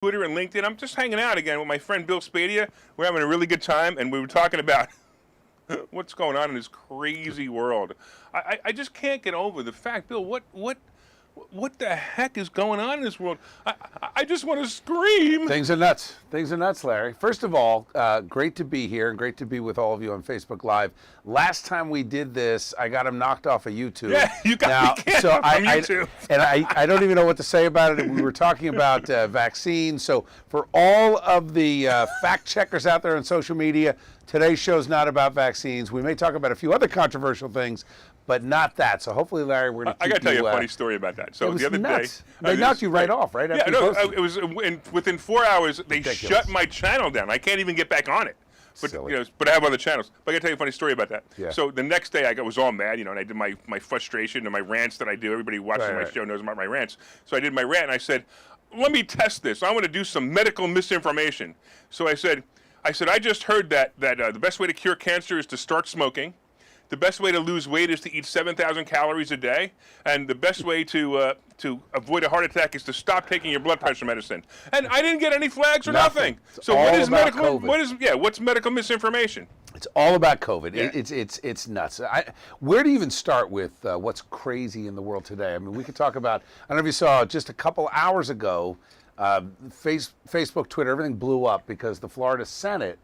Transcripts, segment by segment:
Twitter and LinkedIn. I'm just hanging out again with my friend Bill Spadea. We're having a really good time, and we were talking about what's going on in this crazy world. I just can't get over the fact, Bill, what the heck is going on in this world? I just want to scream. Things are nuts. Things are nuts, Larry. First of all, great to be here and great to be with all of you on Facebook Live. Last time we did this, I got him knocked off of YouTube. Yeah, you got me canned from YouTube. I don't even know what to say about it. We were talking about vaccines. So for all of the fact checkers out there on social media, today's show's not about vaccines. We may talk about a few other controversial things, but not that. So hopefully, Larry, we're going to keep I got to tell you a funny story about that. So the other nuts. day, they knocked you right off, right? Yeah, no, it was within 4 hours. They shut my channel down. I can't even get back on it. But but I have other channels. But I got to tell you a funny story about that. Yeah. So the next day, I was all mad, and I did my frustration and my rants that I do. Everybody watching my show knows about my rants. So I did my rant, and I said, "Let me test this. I want to do some medical misinformation." So I said, I just heard that the best way to cure cancer is to start smoking. The best way to lose weight is to eat 7,000 calories a day, and the best way to avoid a heart attack is to stop taking your blood pressure medicine. And I didn't get any flags or nothing. So what is medical? COVID. What's medical misinformation? It's all about COVID. Yeah. It's nuts. Where do you even start with what's crazy in the world today? I mean, we could talk about. I don't know if you saw just a couple hours ago, Facebook, Twitter, everything blew up because the Florida Senate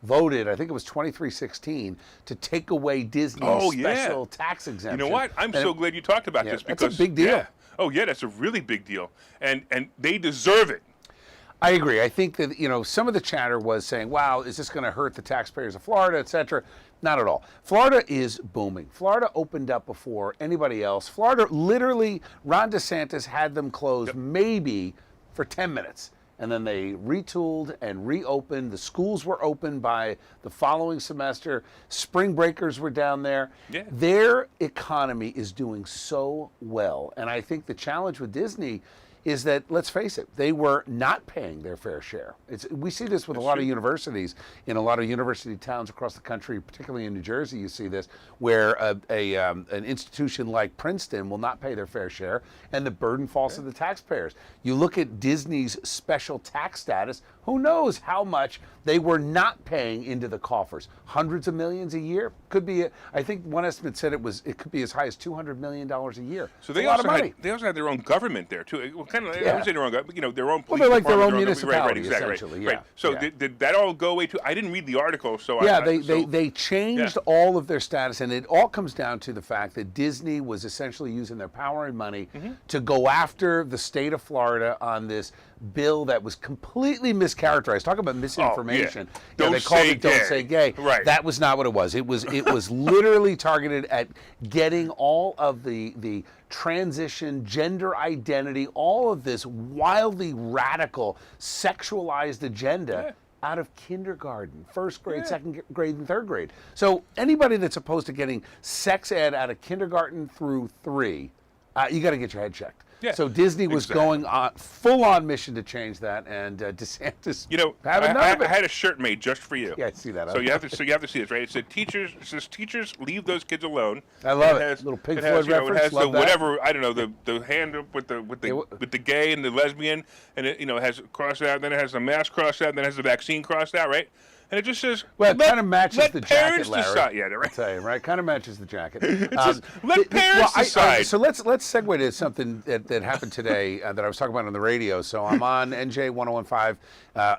voted, I think it was 23-16, to take away Disney's special tax exemption. You know what? I'm so glad you talked about this because that's a big deal. Yeah. Oh yeah, that's a really big deal, and they deserve it. I agree. I think that some of the chatter was saying, "Wow, is this going to hurt the taxpayers of Florida, etc." Not at all. Florida is booming. Florida opened up before anybody else. Florida, literally, Ron DeSantis had them closed maybe for 10 minutes. And then they retooled and reopened. The schools were open by the following semester. Spring breakers were down there. Yeah. Their economy is doing so well. And I think the challenge with Disney is that, let's face it, they were not paying their fair share. We see this with a lot of universities, in a lot of university towns across the country, particularly in New Jersey, you see this, where an institution like Princeton will not pay their fair share, and the burden falls to the taxpayers. You look at Disney's special tax status, who knows how much they were not paying into the coffers. Hundreds of millions a year? Could be, I think one estimate said it could be as high as $200 million a year. So they also had their own government there too. Well, kind of, I would say their own government, their own police. Well, they're like their own right, municipality, exactly, essentially. Right. So did that all go away too? I didn't read the article, so they changed all of their status, and it all comes down to the fact that Disney was essentially using their power and money to go after the state of Florida on this bill that was completely mischaracterized. Talk about misinformation. They called it "Don't Say Gay." Right. That was not what it was. It was literally targeted at getting all of the transition, gender identity, all of this wildly radical, sexualized agenda out of kindergarten, first grade, second grade, and third grade. So anybody that's opposed to getting sex ed out of kindergarten through 3, you got to get your head checked. Yeah, so Disney was going on full-on mission to change that, and DeSantis. I had a shirt made just for you. Yeah, I see that. So you have to see this, right? It said teachers leave those kids alone. I love it. Little Pink Floyd reference. It has love the whatever, I don't know, the hand up with the gay and the lesbian, and it has crossed out. Then it has the mask crossed out. Then it has the vaccine crossed out, right? And it just says, well, it kind of matches the jacket, Larry. Decide. Yeah, right. I'll tell you, right? Kind of matches the jacket. Let parents decide. So let's segue to something that happened today that I was talking about on the radio. So I'm on NJ 1015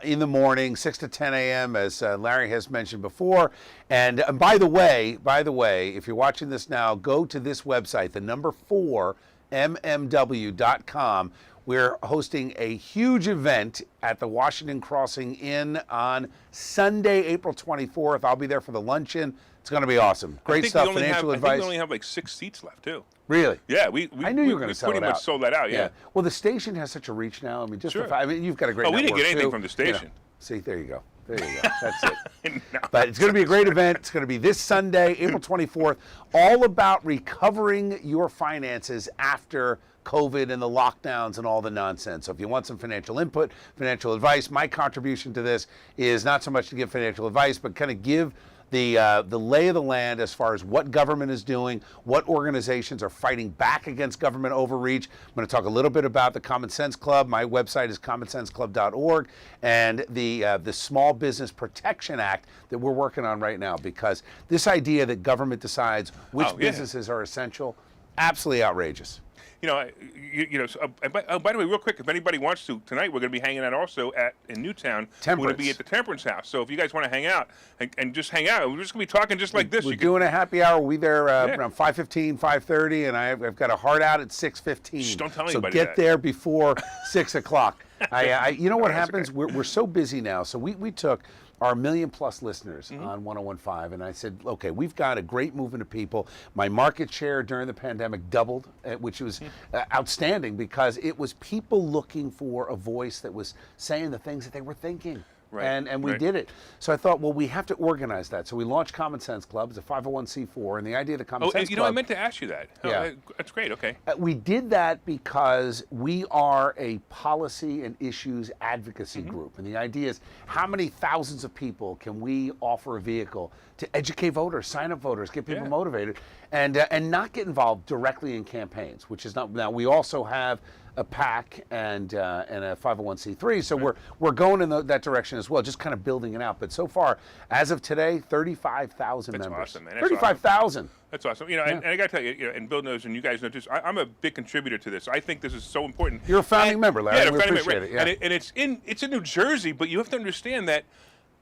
in the morning, 6 to 10 a.m., as Larry has mentioned before. And by the way, if you're watching this now, go to this website, the number 4, mmw.com. We're hosting a huge event at the Washington Crossing Inn on Sunday, April 24th. I'll be there for the luncheon. It's going to be awesome. Great stuff, financial advice. I think we only have like 6 seats left, too. Really? Yeah, I knew you were going to sell it out. Pretty much sold that out, yeah. Well, the station has such a reach now. I mean, you've got a great network, we didn't get anything too. from the station. See, there you go. There you go. That's it. No. But it's going to be a great event. It's going to be this Sunday, April 24th, all about recovering your finances after COVID and the lockdowns and all the nonsense. So if you want some financial input, financial advice, my contribution to this is not so much to give financial advice, but kind of give the lay of the land as far as what government is doing, what organizations are fighting back against government overreach. I'm going to talk a little bit about the Common Sense Club. My website is commonsenseclub.org, and the Small Business Protection Act that we're working on right now, because this idea that government decides which businesses are essential, absolutely outrageous. So, by the way, real quick, if anybody wants to, tonight we're going to be hanging out also in Newtown. We're going to be at the Temperance House. So if you guys want to hang out and just hang out, we're just going to be talking just like this. We're doing a happy hour. We'll be there around 5:15, 5:30, and I've got a heart out at 6:15. Just don't tell So anybody get there before 6 o'clock. You know what happens? Okay. We're so busy now. So we took our million-plus listeners on 101.5, and I said, okay, we've got a great movement of people. My market share during the pandemic doubled, which was outstanding, because it was people looking for a voice that was saying the things that they were thinking. Right. And we did it. So I thought, well, we have to organize that. So we launched Common Sense Club. It's a 501c4, and the idea of the Common Sense Club... I meant to ask you that. Yeah. That's great, okay. We did that because we are a policy and issues advocacy group. And the idea is, how many thousands of people can we offer a vehicle to educate voters, sign up voters, get people motivated, and not get involved directly in campaigns, which is not... Now, we also have a PAC and a 501c3, so we're going in that direction as well, just kind of building it out. But so far, as of today, 35,000 members. That's awesome, man. 35,000. That's awesome. And I got to tell you, and Bill knows, and you guys know, I'm a big contributor to this. I think this is so important. You're a founding member, Larry. Yeah, we appreciate it. Yeah. And it's in New Jersey, but you have to understand that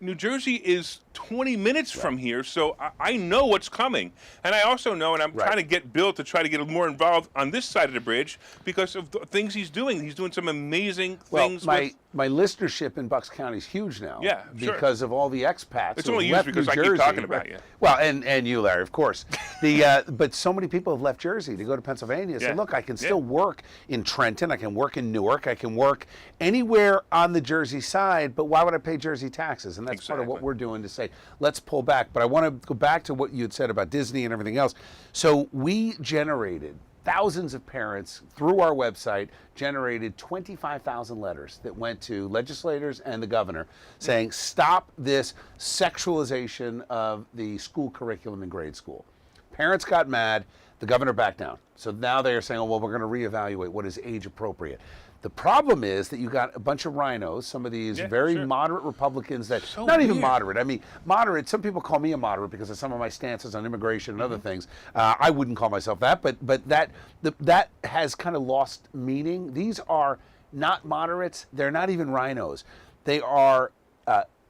New Jersey is 20 minutes from here, so I know what's coming. And I also know, and I'm trying to get Bill to try to get more involved on this side of the bridge because of the things he's doing. He's doing some amazing things. My listenership in Bucks County is huge now. Yeah, sure. Because of all the expats. It's only huge because I keep talking about you. Well, and you, Larry, of course. But so many people have left Jersey to go to Pennsylvania. So look, I can still work in Trenton. I can work in Newark. I can work anywhere on the Jersey side. But why would I pay Jersey taxes? And that's part of what we're doing to say, let's pull back. But I want to go back to what you had said about Disney and everything else. So we generated thousands of parents through our website, generated 25,000 letters that went to legislators and the governor saying, stop this sexualization of the school curriculum in grade school. Parents got mad, the governor backed down. So now they are saying, oh, well, we're going to reevaluate what is age appropriate. The problem is that you got a bunch of rhinos, some of these very moderate Republicans that, not even moderate, I mean, moderate, some people call me a moderate because of some of my stances on immigration and other things. I wouldn't call myself that, but that has kind of lost meaning. These are not moderates, they're not even rhinos. They are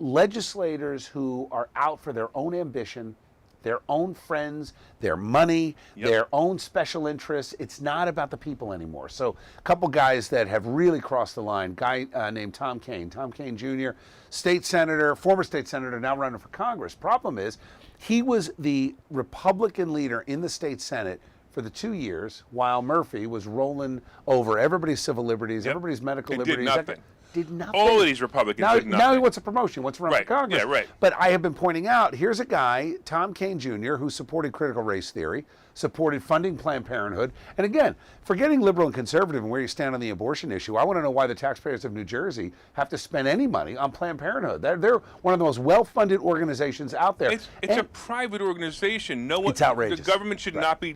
legislators who are out for their own ambition, their own friends, their money, their own special interests. It's not about the people anymore. So a couple guys that have really crossed the line, guy named Tom Kean Jr., state senator, former state senator, now running for Congress. Problem is, he was the Republican leader in the state Senate for the 2 years while Murphy was rolling over everybody's civil liberties, everybody's medical liberties. Did nothing. Did nothing. All of these Republicans did nothing. Now he wants a promotion. He wants to run for Congress. Yeah, right. But I have been pointing out, here's a guy, Tom Kean Jr., who supported critical race theory, supported funding Planned Parenthood. And again, forgetting liberal and conservative and where you stand on the abortion issue, I want to know why the taxpayers of New Jersey have to spend any money on Planned Parenthood. They're one of the most well-funded organizations out there. It's a private organization. It's outrageous. The government should not be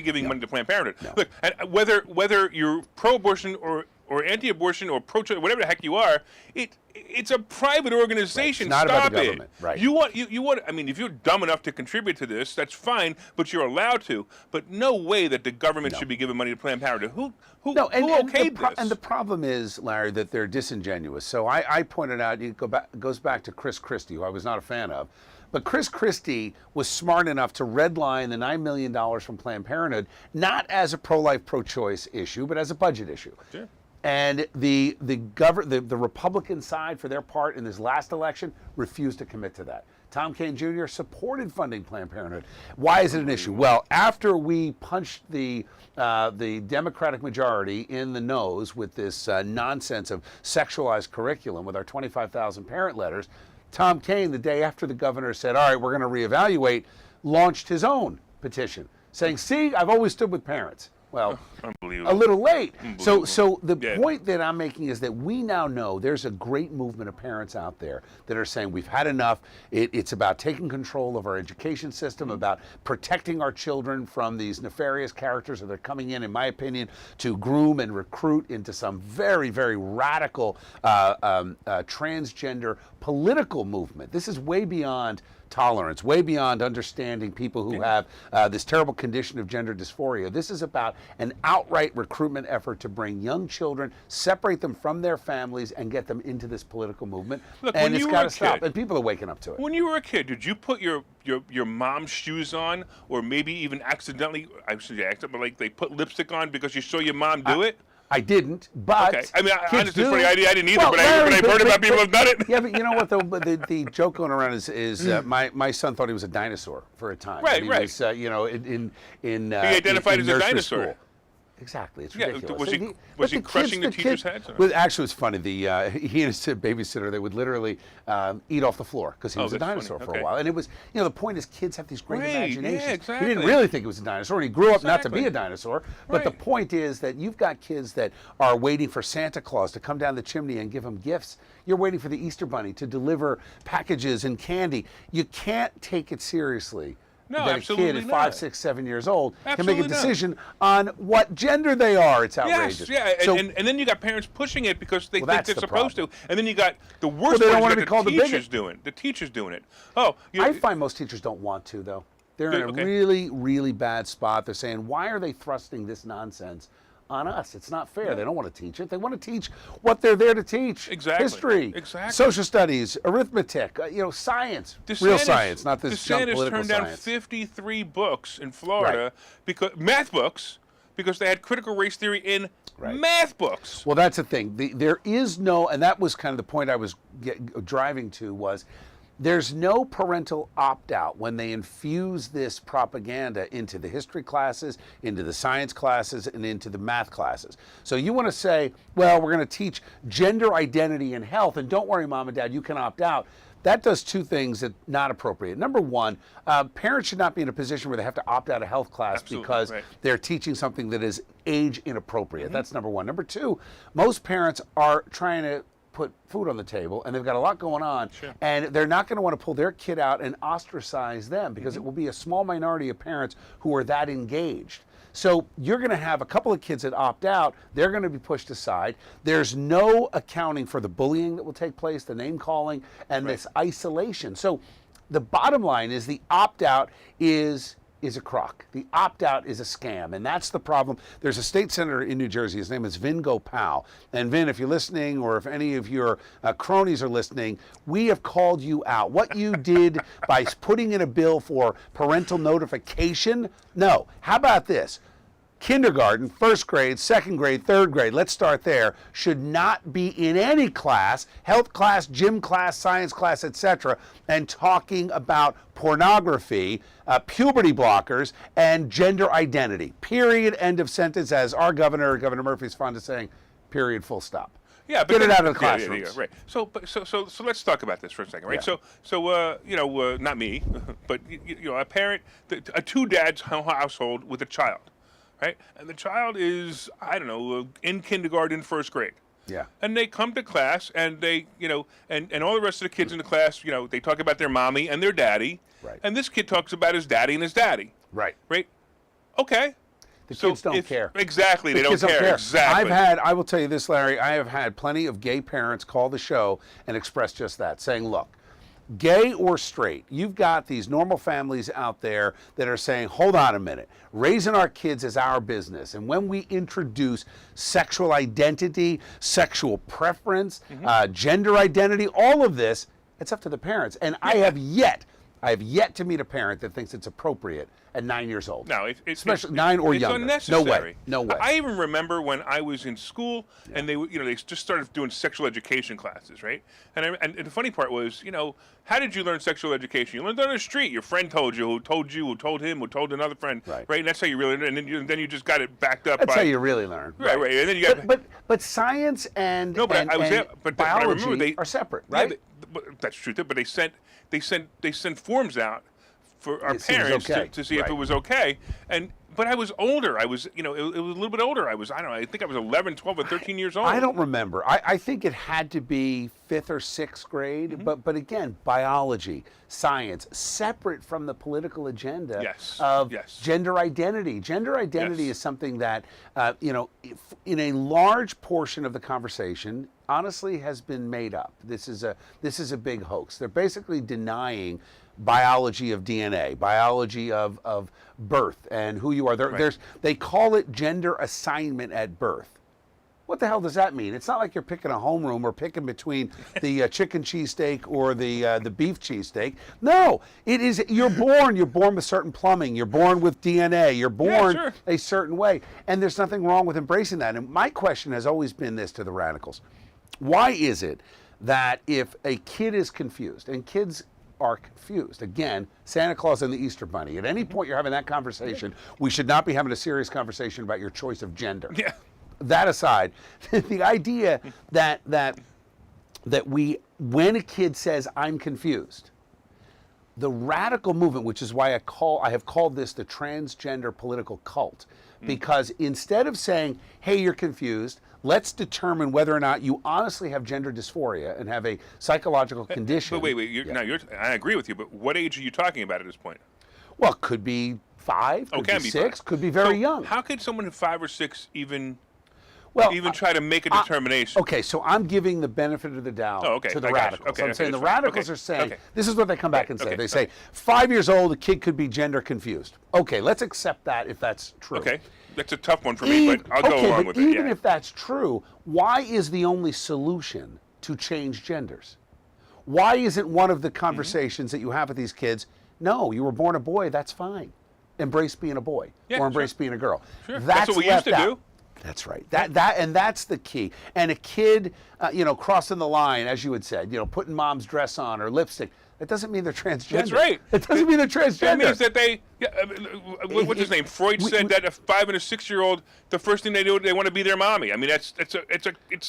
giving money to Planned Parenthood. No. Look, and whether you're pro-abortion or anti-abortion or pro-choice, whatever the heck you are, it's a private organization. Right. It's not Stop about the government. Right. You want. I mean, if you're dumb enough to contribute to this, that's fine, but you're allowed to. But no way that the government should be giving money to Planned Parenthood. Who okayed this? And the problem is, Larry, that they're disingenuous. So I pointed out, it goes back to Chris Christie, who I was not a fan of. But Chris Christie was smart enough to redline the $9 million from Planned Parenthood, not as a pro-life, pro-choice issue, but as a budget issue. Sure. And the Republican side, for their part in this last election, refused to commit to that. Tom Kean Jr. supported funding Planned Parenthood. Why is it an issue? Well, after we punched the Democratic majority in the nose with this nonsense of sexualized curriculum with our 25,000 parent letters, Tom Kean, the day after the governor said, all right, we're going to reevaluate, launched his own petition saying, see, I've always stood with parents. Well, Unbelievable. a little late. So Unbelievable. the Yeah. point that I'm making is that we now know there's a great movement of parents out there that are saying we've had enough. It's about taking control of our education system, about protecting our children from these nefarious characters that are coming in my opinion, to groom and recruit into some very, very radical transgender political movement. This is way beyond tolerance, way beyond understanding people who have this terrible condition of gender dysphoria. This is about an outright recruitment effort to bring young children, separate them from their families, and get them into this political movement. Look, and when it's you were got a to stop. kid- And people are waking up to it. When you were a kid, did you put your mom's shoes on, or maybe even accidentally? I should say accidentally, but like they put lipstick on because you saw your mom do it. I didn't, but Okay. I mean, kids honestly, do. funny, I didn't either, Well, but Larry, I've heard about people who've done it. Yeah, but you know what though? But the joke going around is my son thought he was a dinosaur for a time. Right, He right. was, in He identified as a nursery dinosaur. school. Exactly, it's Yeah, ridiculous. was he- But was he the crushing the teachers' kids- heads, or- Well, actually, it was funny. He and his babysitter, they would literally eat off the floor because he was a that's funny. dinosaur for Okay. a while. And it was, the point is, kids have these great Right, yeah, imaginations. He exactly. didn't really think it was a dinosaur, and he grew up not to be Exactly. a dinosaur. But the Right. point is that you've got kids that are waiting for Santa Claus to come down the chimney and give them gifts. You're waiting for the Easter Bunny to deliver packages and candy. You can't take it seriously. No, that a kid absolutely at 5, not. 6, 7 years old can make a Absolutely not. decision on what gender they are. It's outrageous. Yes, yeah, So- and then you got parents pushing it because they Well, think that's they're the supposed problem. to, and then you got the worst they don't part, wanna you be got called the a bigot. teachers doing it. The teachers doing it. Oh, I find most teachers don't want to, though. They're in a Okay. really, really bad spot. They're saying, why are they thrusting this nonsense on us? It's not fair. They don't want to teach it. They want to teach what they're there to teach. Exactly. History, Exactly. social studies, arithmetic, science, real science, not this junk DeSantis political turned down science. 53 books in Florida because math books because they had critical race theory in Right. math books. Well, that's the thing. There is no, and that was kind of the point I was driving to was, there's no parental opt-out when they infuse this propaganda into the history classes, into the science classes, and into the math classes. So you want to say, well, we're going to teach gender identity and health, and don't worry, Mom and Dad, you can opt out. That does two things that not appropriate. Number one, parents should not be in a position where they have to opt out of health class Absolutely, because right. they're teaching something that is age inappropriate. That's number one. Number two, most parents are trying to put food on the table and they've got a lot going on, and they're not going to want to pull their kid out and ostracize them because it will be a small minority of parents who are that engaged. So you're going to have a couple of kids that opt out. They're going to be pushed aside. There's no accounting for the bullying that will take place, the name calling, and this isolation. So the bottom line is the opt-out is a crock. The opt-out is a scam, and that's the problem. There's a state senator in New Jersey. His name is Vin Gopal. And Vin, if you're listening, or if any of your cronies are listening, we have called you out. What you did by putting in a bill for parental notification, no. How about this? Kindergarten, first grade, second grade, third grade, let's start there, should not be in any class, health class, gym class, science class, etc., and talking about pornography, puberty blockers, and gender identity. Period, end of sentence, as our governor, Governor Murphy, is fond of saying, period, full stop. Yeah, but Get it then- out of the yeah, classrooms. right. So let's talk about this for a second, right? Yeah. So not me, but a parent, a two dads household with a child, right? And the child is, I don't know, in kindergarten, first grade. Yeah. And they come to class, and they, and all the rest of the kids in the class, they talk about their mommy and their daddy. Right. And this kid talks about his daddy and his daddy. Right. Right. Okay. The kids don't care. Exactly. They The don't kids care. Exactly. I will tell you this, Larry, I have had plenty of gay parents call the show and express just that, saying, look, gay or straight, you've got these normal families out there that are saying, hold on a minute, raising our kids is our business. And when we introduce sexual identity, sexual preference, gender identity, all of this, it's up to the parents. And I have yet to meet a parent that thinks it's appropriate at 9 years old. No, especially 9 or it's younger. Unnecessary. No way. I even remember when I was in school, and they just started doing sexual education classes, right? And the funny part was, how did you learn sexual education? You learned on the street. Your friend told you, who told him, who told another friend, Right. And that's how you really learned. And then you just got it backed up. That's by, how you really learn. Right. And then you got. But science and, No, but and, I was and there. But I biology remember are separate, Yeah, right? but that's true. But they sent forms out for our It seems parents okay. to see if Right. it was okay. And But I was older. I was, it was a little bit older. I don't know, I think I was 11, 12, or 13 years old. I don't remember. I think it had to be 5th or 6th grade. Mm-hmm. But again, biology, science, separate from the political agenda Yes. of Yes. gender identity. Gender identity Yes. is something that, in a large portion of the conversation, honestly, has been made up. This is a big hoax. They're basically denying biology of DNA, biology of birth and who you are. They call it gender assignment at birth. What the hell does that mean? It's not like you're picking a homeroom or picking between the chicken cheesesteak or the beef cheesesteak. No, it is, you're born with certain plumbing. You're born with DNA. You're born a certain way. And there's nothing wrong with embracing that. And my question has always been this to the radicals. Why is it that if a kid is confused, and kids are confused, again, Santa Claus and the Easter Bunny, at any point you're having that conversation, we should not be having a serious conversation about your choice of gender. Yeah. That aside, the idea that when a kid says, I'm confused, the radical movement, which is why I have called this the transgender political cult, because instead of saying, hey, you're confused, let's determine whether or not you honestly have gender dysphoria and have a psychological condition. But wait, I agree with you, but what age are you talking about at this point? Well, could be 5, could be 6, could be very young. How could someone at 5 or 6 even try to make a determination? Okay, so I'm giving the benefit of the doubt to the radicals. Okay, I'm saying the radicals are saying, this is what they come back and say. They say, 5 years old, a kid could be gender confused. Okay, let's accept that if that's true. Okay, that's a tough one for me, but I'll go along with it. Even if that's true, why is the only solution to change genders? Why isn't one of the conversations that you have with these kids, no, you were born a boy, that's fine. Embrace being a boy or embrace being a girl. Sure. That's what we used to do. That's right. And that's the key. And a kid, crossing the line, as you had said, putting mom's dress on or lipstick, that doesn't mean they're transgender. That's right. It doesn't mean they're transgender. That means that what's his name? Freud said that a 5 and a 6-year-old, the first thing they do, they want to be their mommy. I mean, it's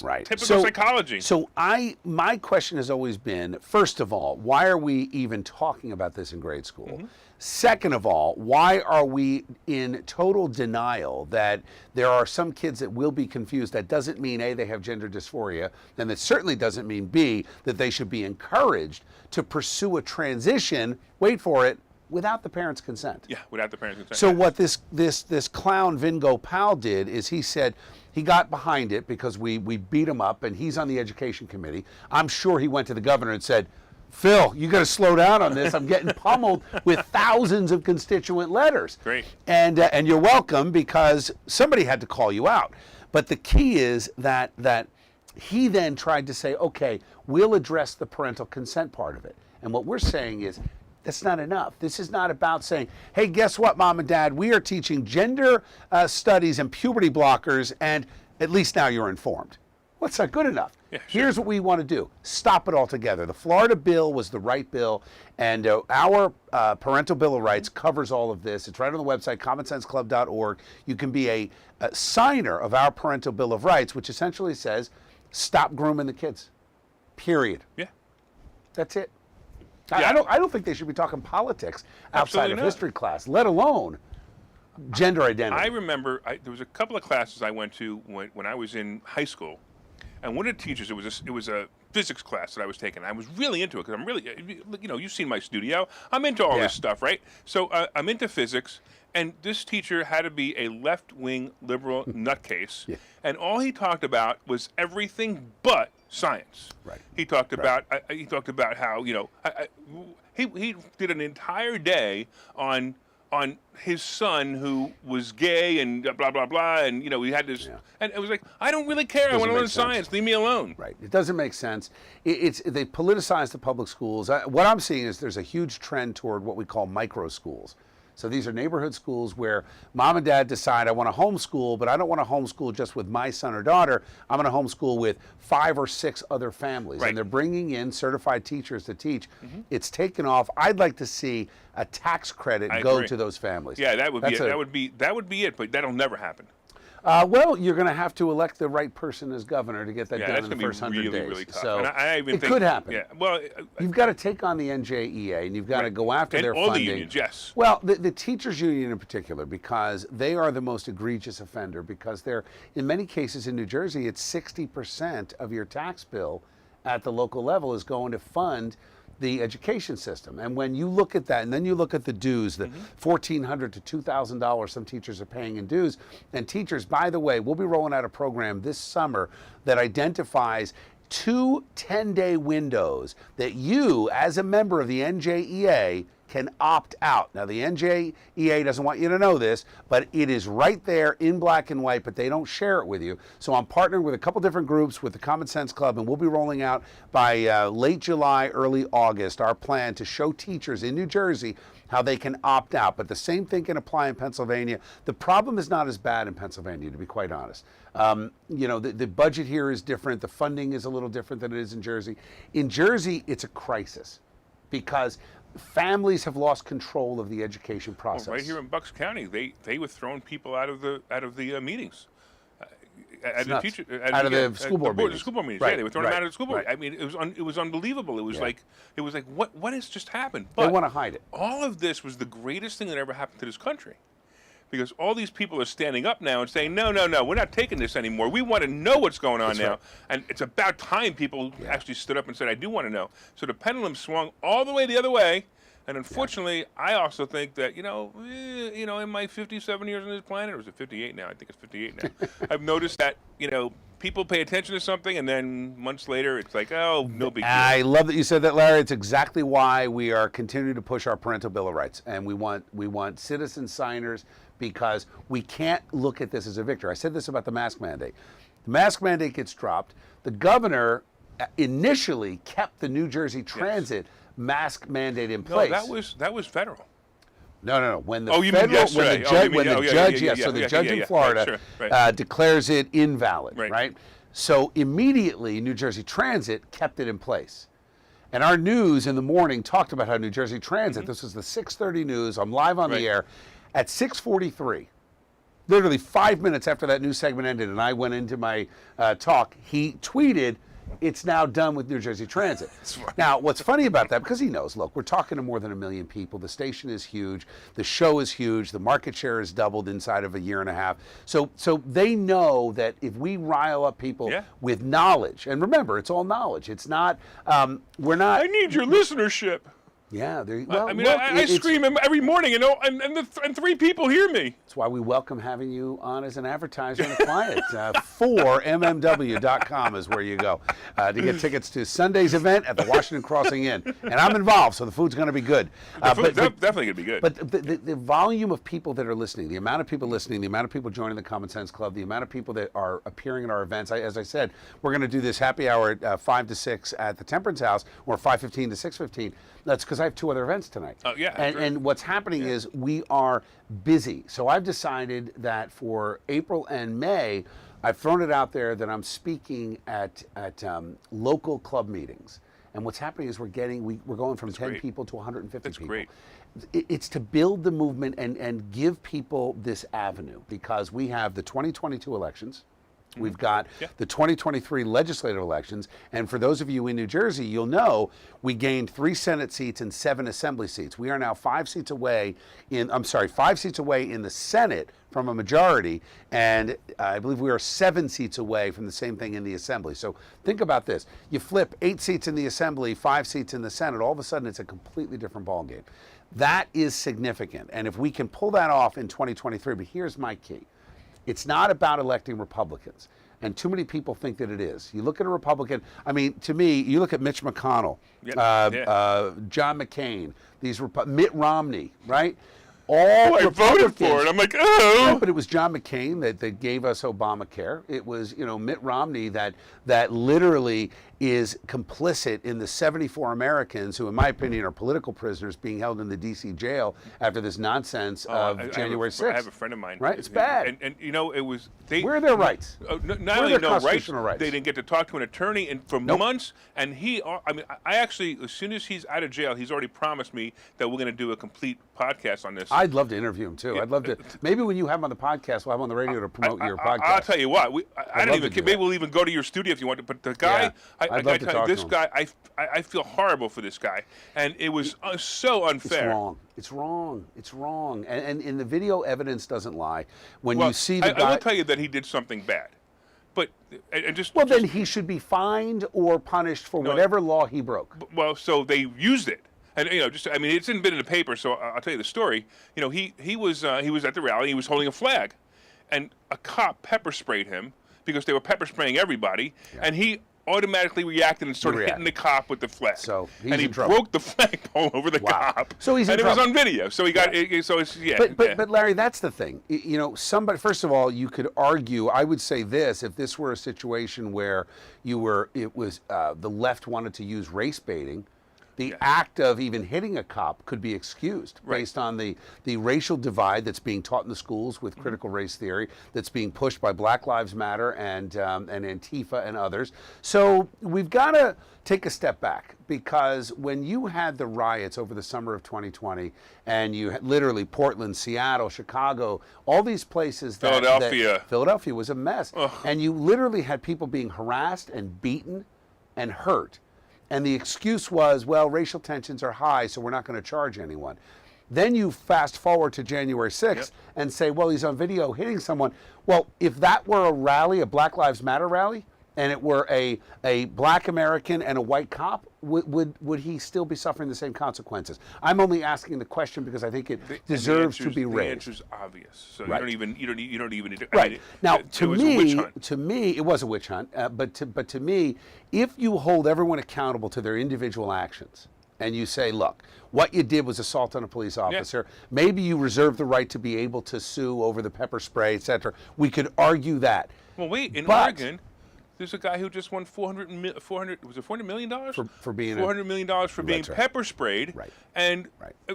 right. typical psychology. So my question has always been, first of all, why are we even talking about this in grade school? Mm-hmm. Second of all, why are we in total denial that there are some kids that will be confused? That doesn't mean A, they have gender dysphoria, and that certainly doesn't mean B, that they should be encouraged to pursue a transition, wait for it, without the parents' consent. Yeah, without the parents' consent. So what this clown Vingo Powell did is he said he got behind it because we beat him up, and he's on the education committee. I'm sure he went to the governor and said, Phil, you got to slow down on this. I'm getting pummeled with thousands of constituent letters. Great. And you're welcome, because somebody had to call you out. But the key is that he then tried to say, okay, we'll address the parental consent part of it. And what we're saying is, that's not enough. This is not about saying, hey, guess what, Mom and Dad? We are teaching gender studies and puberty blockers, and at least now you're informed. Well, that's not good enough. Yeah, sure. Here's what we want to do. Stop it altogether. The Florida bill was the right bill, and our Parental Bill of Rights covers all of this. It's right on the website, commonsenseclub.org. You can be a signer of our Parental Bill of Rights, which essentially says, stop grooming the kids. Period. Yeah. That's it. Yeah. I don't think they should be talking politics outside of history class, let alone gender identity. I remember there was a couple of classes I went to when I was in high school, and one of the teachers, it was a physics class that I was taking. I was really into it because I'm really, you've seen my studio. I'm into all this stuff, right? So I'm into physics, and this teacher had to be a left-wing liberal nutcase, and all he talked about was everything but science. Right. He talked about how he did an entire day on his son who was gay and blah blah blah, and we had this, and it was like, I don't really care. I want to learn science. Leave me alone. Right. It doesn't make sense. They politicize the public schools. What I'm seeing is there's a huge trend toward what we call micro schools. So these are neighborhood schools where mom and dad decide, I want to homeschool, but I don't want to homeschool just with my son or daughter. I'm going to homeschool with 5 or 6 other families. Right. And they're bringing in certified teachers to teach. Mm-hmm. It's taken off. I'd like to see a tax credit go to those families. Yeah, that would be it, but that'll never happen. Well, you're going to have to elect the right person as governor to get that done in the first 100 days. Really tough. So and I even it think, could happen. Yeah, well, you've got to take on the NJEA, and you've got to go after their all funding. the unions, yes. Well, the teachers union in particular, because they are the most egregious offender, because they're, in many cases in New Jersey, it's 60% of your tax bill at the local level is going to fund the education system. And when you look at that, and then you look at the dues, the $1,400 to $2,000 some teachers are paying in dues. And teachers, by the way, we'll be rolling out a program this summer that identifies 2 10-day windows that you, as a member of the NJEA, can opt out. Now, the NJEA doesn't want you to know this, but it is right there in black and white, but they don't share it with you. So I'm partnering with a couple different groups with the Common Sense Club, and we'll be rolling out by late July, early August, our plan to show teachers in New Jersey how they can opt out. But the same thing can apply in Pennsylvania. The problem is not as bad in Pennsylvania, to be quite honest. You know, the budget here is different. The funding is a little different than it is in Jersey. In Jersey, it's a crisis because families have lost control of the education process. Well, right here in Bucks County, they were throwing people out of the meetings. Out of the school board meetings. The school board meetings. Right, Yeah, they were throwing them out of the school board. right. I mean, it was unbelievable. It was like what has just happened? They But want to hide it. all of this was the greatest thing that ever happened to this country. Because all these people are standing up now and saying, no, we're not taking this anymore. We want to know what's going on now. Right. And it's about time people actually stood up and said, I do want to know. So the pendulum swung all the way the other way. And unfortunately, I also think that, in my 57 years on this planet, or is it 58 now? I think it's 58 now. I've noticed that, people pay attention to something, and then months later, it's like, oh, no big deal. I love that you said that, Larry. It's exactly why we are continuing to push our parental bill of rights, and we want citizen signers, because we can't look at this as a victory. I said this about the mask mandate. The mask mandate gets dropped. The governor initially kept the New Jersey Transit mask mandate in place. No, that was federal. No. When the Oh, you mean yesterday. the judge in Florida declares it invalid, right? So immediately New Jersey Transit kept it in place. And our news in the morning talked about how New Jersey Transit, this was the 6:30 news, I'm live on the air, at 6:43, literally 5 minutes after that news segment ended and I went into my talk, he tweeted, it's now done with New Jersey Transit. Now, what's funny about that, because he knows, look, we're talking to more than 1 million people. The station is huge. The show is huge. The market share has doubled inside of a year and a half. So they know that if we rile up people with knowledge, and remember, it's all knowledge. It's not, we're not. I need your listenership. Yeah, I scream every morning, and 3 people hear me. That's why we welcome having you on as an advertiser and a client. 4mmw.com is where you go to get tickets to Sunday's event at the Washington Crossing Inn. And I'm involved, so the food's going to be good. Definitely going to be good. But the volume of people that are listening, the amount of people listening, the amount of people joining the Common Sense Club, the amount of people that are appearing at our events. As I said, we're going to do this happy hour at 5 to 6 at the Temperance House, or 5:15 to 6:15. That's because I have 2 other events tonight. Oh, yeah. And what's happening is we are busy. So I've decided that for April and May, I've thrown it out there that I'm speaking at local club meetings. And what's happening is we're going from 10 people to 150 people. Great. It's to build the movement and give people this avenue, because we have the 2022 elections. We've got the 2023 legislative elections, and for those of you in New Jersey, you'll know we gained 3 Senate seats and 7 Assembly seats. We are now 5 seats away in the Senate from a majority, and I believe we are 7 seats away from the same thing in the Assembly. So think about this. You flip 8 seats in the Assembly, 5 seats in the Senate, all of a sudden it's a completely different ballgame. That is significant, and if we can pull that off in 2023, but here's my key. It's not about electing Republicans, and too many people think that it is. You look at a Republican, I mean, to me, you look at Mitch McConnell, John McCain, Mitt Romney, right? All I voted for it. I'm like, oh. Yeah, but it was John McCain that gave us Obamacare. It was, Mitt Romney that literally is complicit in the 74 Americans who, in my opinion, are political prisoners being held in the D.C. jail after this nonsense of January 6th. I have a friend of mine. Right? It's bad. And you know, it was... Where are their rights? Not only no rights, they didn't get to talk to an attorney for months. And I actually, as soon as he's out of jail, he's already promised me that we're going to do a complete podcast on this. I'd love to interview him, too. I'd love to. Maybe when you have him on the podcast, we'll have him on the radio to promote your podcast. I'll tell you what. I don't even care. Maybe we'll even go to your studio if you want to. But the guy, I'd love to talk to him. Guy, I feel horrible for this guy. And it was so unfair. It's wrong. It's wrong. And the video evidence doesn't lie. When you see the guy... I will tell you that he did something bad. But then he should be fined or punished for whatever law he broke. Well, so they used it. And it's been in the paper, so I'll tell you the story. He was at the rally. He was holding a flag, and a cop pepper sprayed him because they were pepper spraying everybody, and he automatically reacted and started hitting the cop with the flag. So he broke the flagpole over the cop. So he's in trouble. And it was on video. So he got. So it's But Larry, that's the thing. Somebody. First of all, you could argue. I would say this: if this were a situation where the left wanted to use race baiting. The act of even hitting a cop could be excused based on the racial divide that's being taught in the schools with critical race theory, that's being pushed by Black Lives Matter and Antifa and others. So we've got to take a step back, because when you had the riots over the summer of 2020, and you had literally Portland, Seattle, Chicago, all these places, Philadelphia was a mess, and you literally had people being harassed and beaten and hurt. And the excuse was, well, racial tensions are high, so we're not going to charge anyone. Then you fast forward to January 6th and say, well, he's on video hitting someone. Well, if that were a rally, a Black Lives Matter rally, and it were a black American and a white cop, would he still be suffering the same consequences? I'm only asking the question because I think it deserves to be raised. The answer's obvious. So you don't even need to. Right. Now, to me, it was a witch hunt. But to me, if you hold everyone accountable to their individual actions, and you say, look, what you did was assault on a police officer. Maybe you reserve the right to be able to sue over the pepper spray, etc. We could argue that. Well, wait, in Oregon, there's a guy who just won $400 million for being $400 million for being pepper sprayed. Right. And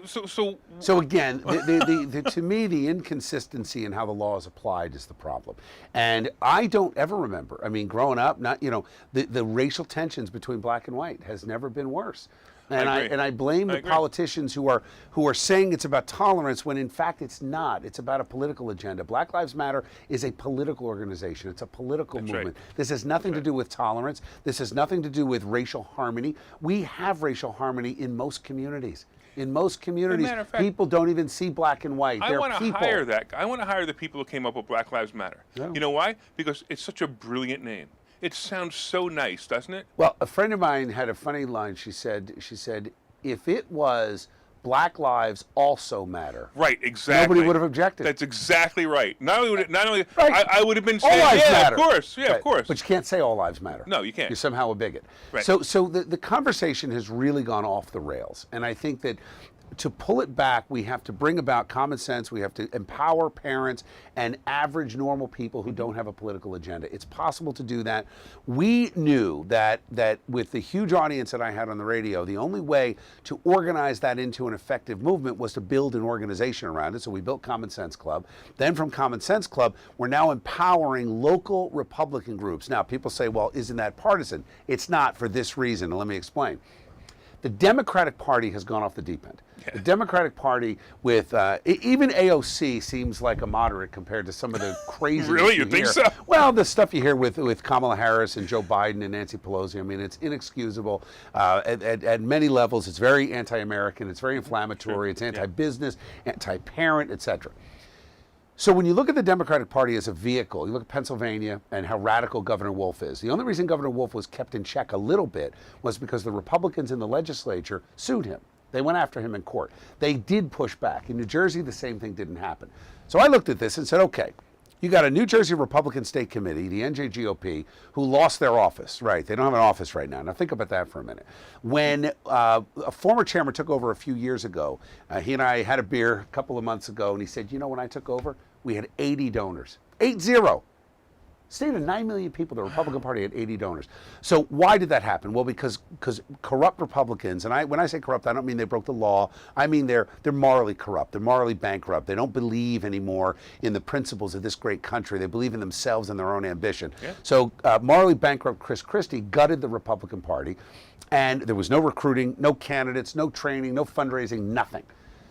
so again, to me, the inconsistency in how the law is applied is the problem. And I don't ever remember. I mean, growing up, the racial tensions between black and white has never been worse. And I blame the politicians who are saying it's about tolerance when in fact it's not. It's about a political agenda. Black Lives Matter is a political organization. It's a political movement. This has nothing to do with tolerance. This has nothing to do with racial harmony. We have racial harmony in most communities. In most communities, people don't even see black and white. I want to hire that guy. I want to hire the people who came up with Black Lives Matter. Yeah. You know why? Because it's such a brilliant name. It sounds so nice, doesn't it? Well, a friend of mine had a funny line. She said, if it was Black Lives Also Matter. Right, exactly. Nobody would have objected. That's exactly right. Not only I would have been saying, all lives matter. Of course, of course. But you can't say all lives matter. No, you can't. You're somehow a bigot. Right. So the conversation has really gone off the rails, and I think that to pull it back, we have to bring about common sense. We have to empower parents and average normal people who don't have a political agenda. It's possible to do that. We knew that with the huge audience that I had on the radio, the only way to organize that into an effective movement was to build an organization around it. So we built Common Sense Club. Then from Common Sense Club, we're now empowering local Republican groups. Now, people say, well, isn't that partisan? It's not, for this reason, and let me explain. The Democratic Party has gone off the deep end. The Democratic Party with, even AOC seems like a moderate compared to some of the crazy Really? You think so? Well, the stuff you hear with Kamala Harris and Joe Biden and Nancy Pelosi, I mean, it's inexcusable at many levels. It's very anti-American. It's very inflammatory. It's anti-business, anti-parent, etc. So when you look at the Democratic Party as a vehicle, you look at Pennsylvania and how radical Governor Wolf is. The only reason Governor Wolf was kept in check a little bit was because the Republicans in the legislature sued him. They went after him in court. They did push back. In New Jersey, the same thing didn't happen. So I looked at this and said, okay, you got a New Jersey Republican State Committee, the NJGOP, who lost their office. Right, they don't have an office right now. Now think about that for a minute. When a former chairman took over a few years ago, he and I had a beer a couple of months ago, and he said, you know, when I took over, we had 80 donors. 80. State of 9 million people, the Republican Party had 80 donors. So why did that happen? Well, because corrupt Republicans, and when I say corrupt, I don't mean they broke the law. I mean they're morally corrupt. They're morally bankrupt. They don't believe anymore in the principles of this great country. They believe in themselves and their own ambition. Yeah. So morally bankrupt Chris Christie gutted the Republican Party, and there was no recruiting, no candidates, no training, no fundraising, nothing.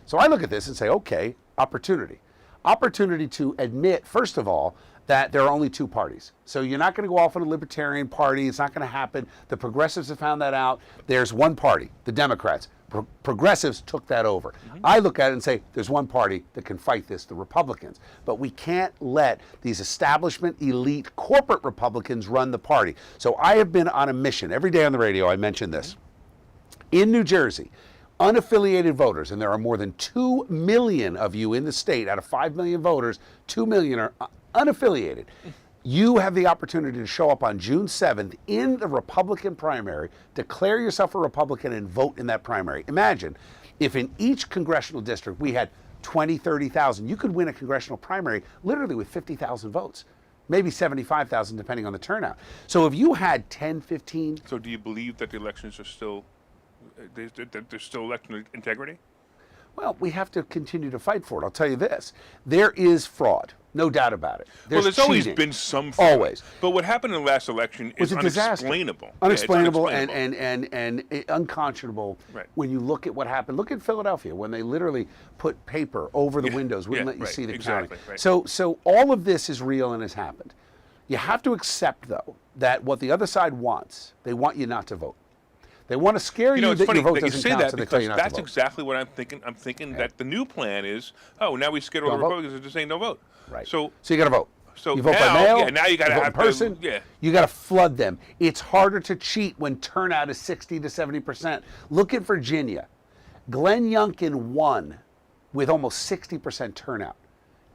So I look at this and say, okay, opportunity. Opportunity to admit, first of all, that there are only two parties. So you're not going to go off on a libertarian party. It's not going to happen. The progressives have found that out. There's one party, the Democrats. Progressives took that over. I look at it and say, there's one party that can fight this, the Republicans. But we can't let these establishment, elite, corporate Republicans run the party. So I have been on a mission. Every day on the radio, I mention this. In New Jersey, unaffiliated voters, and there are more than 2 million of you in the state, out of 5 million voters, 2 million are unaffiliated. You have the opportunity to show up on June 7th in the Republican primary, declare yourself a Republican, and vote in that primary. Imagine if in each congressional district we had 20, 30,000. You could win a congressional primary literally with 50,000 votes, maybe 75,000 depending on the turnout. So if you had 10, 15... So do you believe that the elections are still, there's still election integrity? Well, we have to continue to fight for it. I'll tell you this. There is fraud. No doubt about it. There's cheating. Always been some fraud. Always. But what happened in the last election is unexplainable. Unexplainable and unconscionable when you look at what happened. Look at Philadelphia when they literally put paper over the windows, wouldn't let you see the counting. Right. So all of this is real and has happened. You have to accept, though, that what the other side wants, they want you not to vote. They want to scare you that your vote doesn't count, so they tell you not to vote. That's exactly what I'm thinking. I'm thinking that the new plan is, now we scared all the Republicans into saying no vote. Right. So you got to vote. So you vote now, by mail. now you got to have in person. You got to flood them. It's harder to cheat when turnout is 60 to 70%. Look at Virginia. Glenn Youngkin won with almost 60% turnout.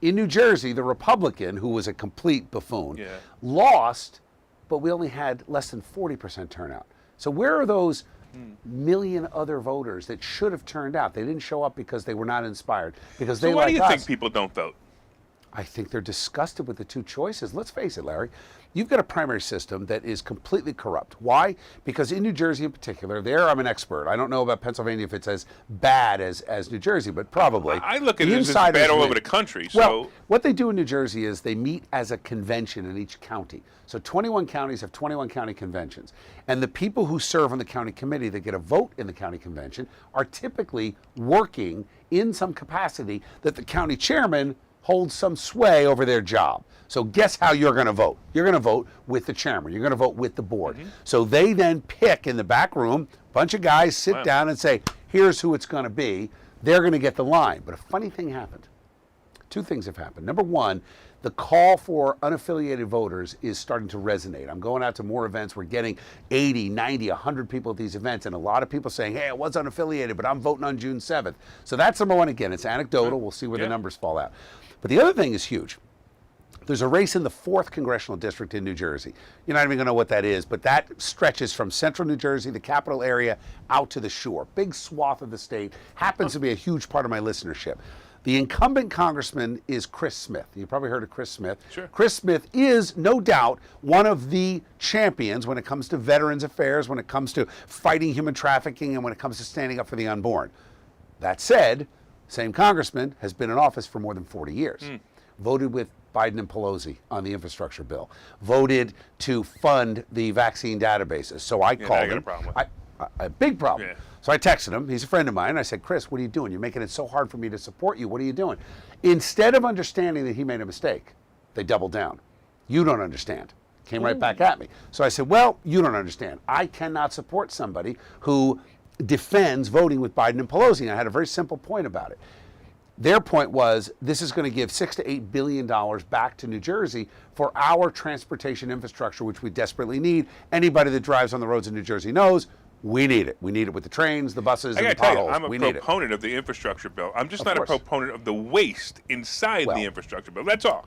In New Jersey, the Republican, who was a complete buffoon, lost, but we only had less than 40% turnout. So where are those million other voters that should have turned out? They didn't show up because they were not inspired. Because they why like do you us. think people don't vote? I think they're disgusted with the two choices. Let's face it, Larry. You've got a primary system that is completely corrupt. Why? Because in New Jersey in particular, there I'm an expert. I don't know about Pennsylvania if it's as bad as New Jersey, but probably. I look at it as bad all over the country. So. Well, what they do in New Jersey is they meet as a convention in each county. So 21 counties have 21 county conventions. And the people who serve on the county committee that get a vote in the county convention are typically working in some capacity that the county chairman holds some sway over their job. So guess how you're going to vote? You're going to vote with the chairman. You're going to vote with the board. So they then pick in the back room, a bunch of guys sit down and say, here's who it's going to be. They're going to get the line. But a funny thing happened. Two things have happened. Number one, the call for unaffiliated voters is starting to resonate. I'm going out to more events. We're getting 80, 90, 100 people at these events, and a lot of people saying, hey, I was unaffiliated, but I'm voting on June 7th. So that's number one. Again, it's anecdotal. We'll see where the numbers fall out. But the other thing is huge. There's a race in the 4th Congressional District in New Jersey. You're not even going to know what that is, but that stretches from central New Jersey, the capital area, out to the shore. Big swath of the state. Happens to be a huge part of my listenership. The incumbent congressman is Chris Smith. You've probably heard of Chris Smith. Sure. Chris Smith is, no doubt, one of the champions when it comes to veterans affairs, when it comes to fighting human trafficking, and when it comes to standing up for the unborn. That said, same congressman has been in office for more than 40 years. Voted with Biden and Pelosi on the infrastructure bill. Voted to fund the vaccine databases. So I called him. A big problem. So I texted him. He's a friend of mine. And I said, Chris, what are you doing? You're making it so hard for me to support you. What are you doing? Instead of understanding that he made a mistake, they doubled down. You don't understand. Came right back at me. So I said, well, you don't understand. I cannot support somebody who defends voting with Biden and Pelosi. And I had a very simple point about it. Their point was this is going to give $6 to $8 billion back to New Jersey for our transportation infrastructure, which we desperately need. Anybody that drives on the roads in New Jersey knows we need it. We need it with the trains, the buses, and the potholes. I'm a proponent of the infrastructure bill. I'm just not a proponent of the waste inside the infrastructure bill. That's all.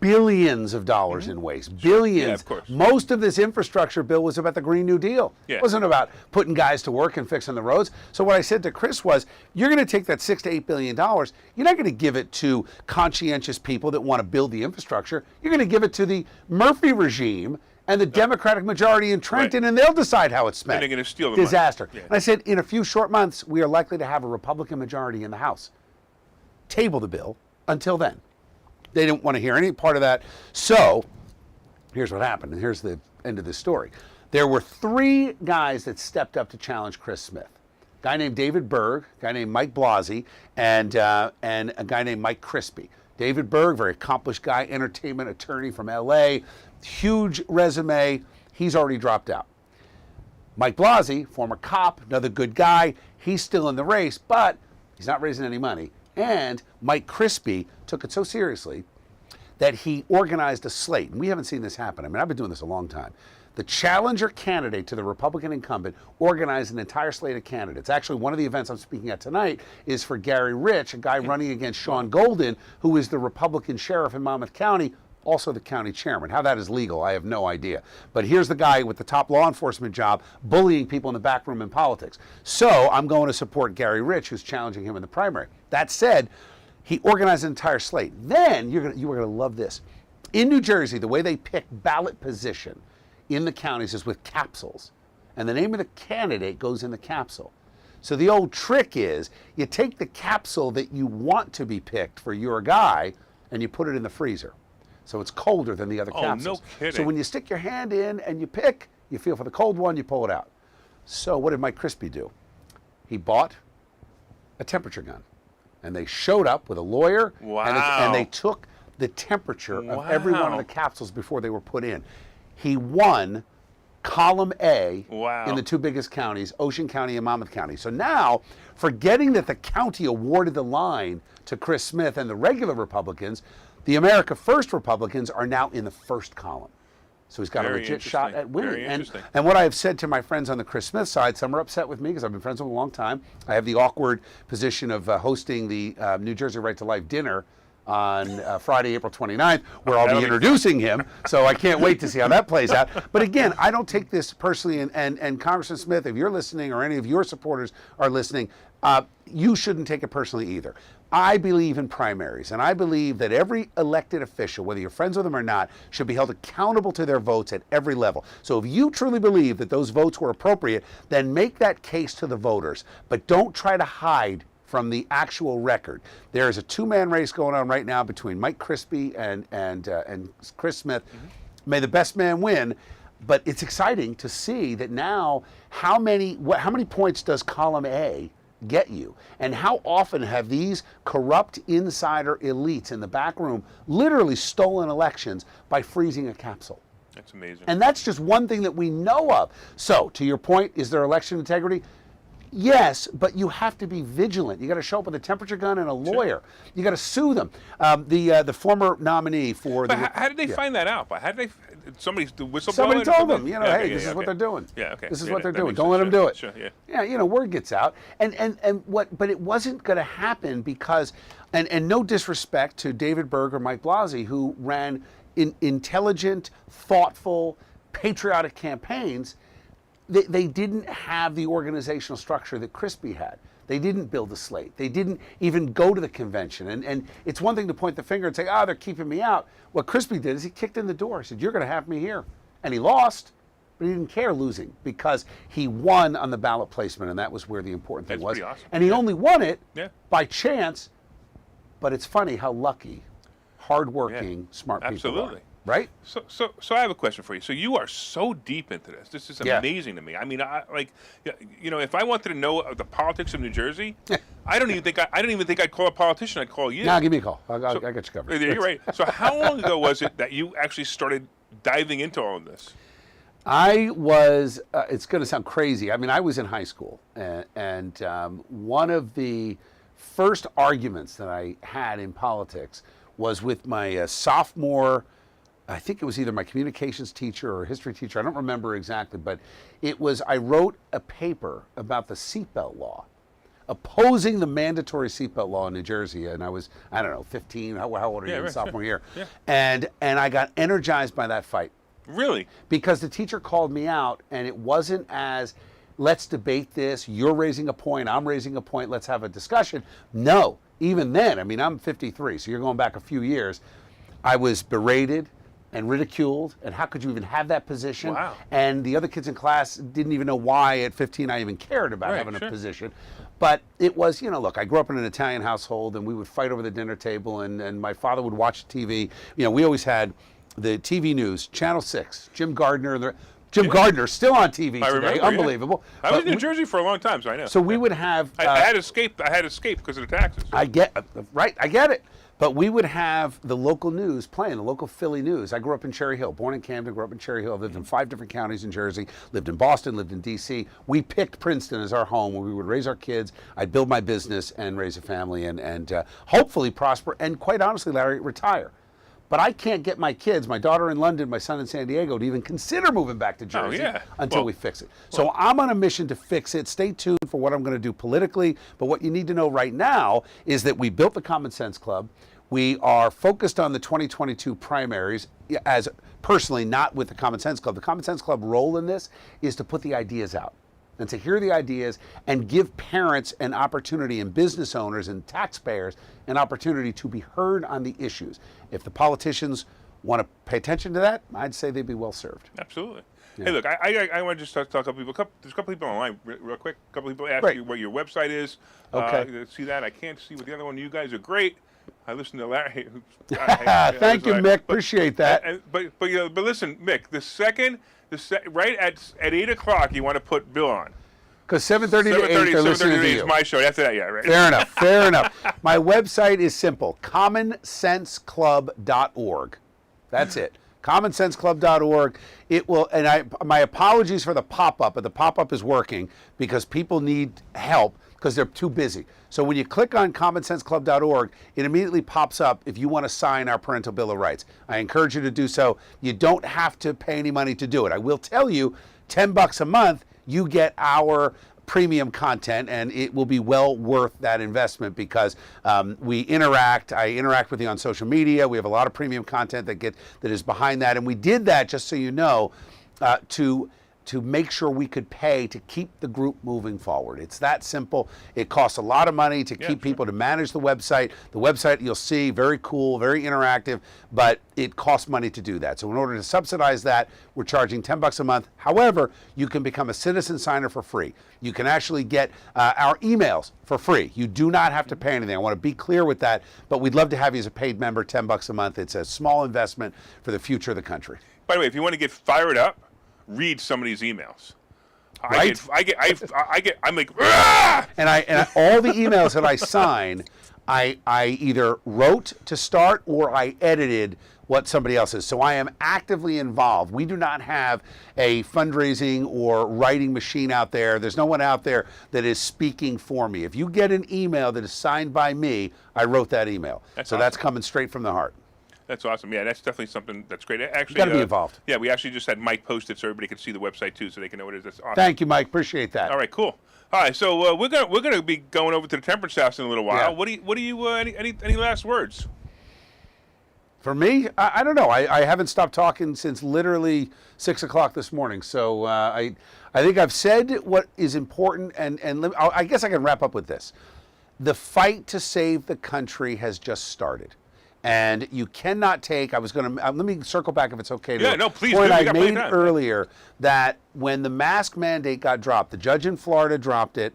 billions of dollars in waste. Billions. Yeah, of course. Most of this infrastructure bill was about the Green New Deal. Yeah. It wasn't about putting guys to work and fixing the roads. So what I said to Chris was, you're going to take that $6 to $8 billion. You're not going to give it to conscientious people that want to build the infrastructure. You're going to give it to the Murphy regime and the Democratic majority in Trenton, and they'll decide how it's spent. And they're going to steal the money. Disaster. Yeah. And I said, in a few short months, we are likely to have a Republican majority in the House. Table the bill until then. They didn't want to hear any part of that. So here's what happened, and here's the end of this story. There were 3 guys that stepped up to challenge Chris Smith. A guy named David Berg, a guy named Mike Blasey, and a guy named Mike Crispy. David Berg, very accomplished guy, entertainment attorney from LA, huge resume. He's already dropped out. Mike Blasey, former cop, another good guy, he's still in the race, but he's not raising any money. And Mike Crispy took it so seriously that he organized a slate. And we haven't seen this happen. I mean, I've been doing this a long time. The challenger candidate to the Republican incumbent organized an entire slate of candidates. Actually, one of the events I'm speaking at tonight is for Gary Rich, a guy running against Sean Golden, who is the Republican sheriff in Monmouth County, also the county chairman. How that is legal, I have no idea. But here's the guy with the top law enforcement job bullying people in the back room in politics. So I'm going to support Gary Rich, who's challenging him in the primary. That said, he organized an entire slate. Then you are going to love this. In New Jersey, the way they pick ballot position in the counties is with capsules. And the name of the candidate goes in the capsule. So the old trick is you take the capsule that you want to be picked for your guy and you put it in the freezer. So it's colder than the other capsules. No kidding. So when you stick your hand in and you pick, you feel for the cold one, you pull it out. So what did Mike Crispy do? He bought a temperature gun. And they showed up with a lawyer. Wow. And they took the temperature of every one of the capsules before they were put in. He won column A in the 2 biggest counties, Ocean County and Monmouth County. So now, forgetting that the county awarded the line to Chris Smith and the regular Republicans, the America First Republicans are now in the first column. So he's got a legit shot at winning. And what I have said to my friends on the Chris Smith side, some are upset with me because I've been friends with him a long time. I have the awkward position of hosting the New Jersey Right to Life dinner on Friday, April 29th, where I'll be introducing him. So I can't wait to see how that plays out. But again, I don't take this personally. And Congressman Smith, if you're listening or any of your supporters are listening, you shouldn't take it personally either. I believe in primaries, and I believe that every elected official, whether you're friends with them or not, should be held accountable to their votes at every level. So if you truly believe that those votes were appropriate, then make that case to the voters. But don't try to hide from the actual record. There is a 2-man race going on right now between Mike Crispy and Chris Smith. Mm-hmm. May the best man win. But it's exciting to see that now how many points does column A get you? And how often have these corrupt insider elites in the back room literally stolen elections by freezing a capsule? That's amazing. And that's just one thing that we know of. So, to your point, is there election integrity? Yes, but you have to be vigilant. You got to show up with a temperature gun and a lawyer. You got to sue them. The former nominee for but how did they find that out? How did they? Somebody, the whistleblower. Somebody told them. Hey, this is what they're doing. Yeah, okay. This is what they're doing. Don't let them do it. Sure, yeah. Yeah, word gets out, but it wasn't going to happen because, and no disrespect to David Berg or Mike Blasey, who ran intelligent, thoughtful, patriotic campaigns. They didn't have the organizational structure that Crispy had. They didn't build a slate. They didn't even go to the convention. And it's one thing to point the finger and say, they're keeping me out. What Crispy did is he kicked in the door. He said, you're going to have me here. And he lost, but he didn't care losing because he won on the ballot placement, and that was where the important thing was. Pretty awesome. And he only won it by chance, but it's funny how lucky, hardworking, smart people are. Right? So I have a question for you. So you are so deep into this. This is amazing to me. I mean, if I wanted to know the politics of New Jersey, I don't even think I'd call a politician. I'd call you. Nah, give me a call. I got you covered. You're right. So how long ago was it that you actually started diving into all of this? I was. It's going to sound crazy. I mean, I was in high school, and one of the first arguments that I had in politics was with my sophomore. I think it was either my communications teacher or history teacher. I don't remember exactly, but I wrote a paper about the seatbelt law. opposing the mandatory seatbelt law in New Jersey, and I was, I don't know, 15. How old are you in sophomore year? Yeah. And I got energized by that fight. Really? Because the teacher called me out, and it wasn't as, let's debate this, you're raising a point, I'm raising a point, let's have a discussion. No, even then, I mean, I'm 53, so you're going back a few years, I was berated and ridiculed, and how could you even have that position? Wow. And the other kids in class didn't even know why at 15 I even cared about having a position. But it was, look, I grew up in an Italian household, and we would fight over the dinner table, and my father would watch TV. We always had the TV news, Channel 6, Jim Gardner, Gardner's still on TV today. Remember, Unbelievable. I was in New Jersey for a long time, so I know. So we would have... I had escaped because of the taxes. I get it. But we would have the local news playing, the local Philly news. I grew up in Cherry Hill, born in Camden, grew up in Cherry Hill, lived in 5 different counties in Jersey, lived in Boston, lived in D.C. We picked Princeton as our home where we would raise our kids. I'd build my business and raise a family and hopefully prosper and, quite honestly, Larry, retire. But I can't get my kids, my daughter in London, my son in San Diego, to even consider moving back to Jersey until we fix it. So I'm on a mission to fix it. Stay tuned for what I'm going to do politically. But what you need to know right now is that we built the Common Sense Club. We are focused on the 2022 primaries as personally, not with the Common Sense Club. The Common Sense Club role in this is to put the ideas out and to hear the ideas and give parents an opportunity and business owners and taxpayers an opportunity to be heard on the issues. If the politicians want to pay attention to that, I'd say they'd be well served. Absolutely. Yeah. Hey, look, I want to just talk to a couple people. There's a couple people online, real quick. A couple people ask you what your website is. Okay. See that? I can't see what the other one. You guys are great. I listen to Larry. Thank you, Mick. Appreciate that. But listen, Mick. Right at 8 o'clock, you want to put Bill on. Because 7:30 to 8, they're listening to you. Is my show. After that, yeah, right. Fair enough. Fair enough. My website is simple: commonsenseclub.org. That's it. commonsenseclub.org. It will, and my apologies for the pop-up, but the pop-up is working because people need help because they're too busy. So when you click on commonsenseclub.org, it immediately pops up if you want to sign our Parental Bill of Rights. I encourage you to do so. You don't have to pay any money to do it. I will tell you, $10 a month, you get our premium content, and it will be well worth that investment because we interact. I interact with you on social media. We have a lot of premium content that is behind that, and we did that, just so you know, to make sure we could pay to keep the group moving forward. It's that simple. It costs a lot of money to keep people to manage the website. The website, you'll see, very cool, very interactive, but it costs money to do that. So in order to subsidize that, we're charging $10 a month. However, you can become a citizen signer for free. You can actually get our emails for free. You do not have to pay anything. I want to be clear with that, but we'd love to have you as a paid member, $10 a month. It's a small investment for the future of the country. By the way, if you want to get fired up, read some of these emails. Right? I'm like, Aah! and all the emails that I sign, I either wrote to start or I edited what somebody else is. So I am actively involved. We do not have a fundraising or writing machine out there. There's no one out there that is speaking for me. If you get an email that is signed by me, I wrote that email. That's coming straight from the heart. That's awesome. Yeah, that's definitely something that's great. Actually, you got to be involved. Yeah, we actually just had Mike post it so everybody could see the website too, so they can know what it is. That's awesome. Thank you, Mike. Appreciate that. All right, cool. All right, so we're gonna be going over to the Temperance House in a little while. Yeah. What do you any last words? For me, I don't know. I haven't stopped talking since literally 6 o'clock this morning. So I think I've said what is important, and I guess I can wrap up with this. The fight to save the country has just started. And you cannot take, let me circle back if it's okay. Yeah, no, please. Point I made earlier that when the mask mandate got dropped, the judge in Florida dropped it,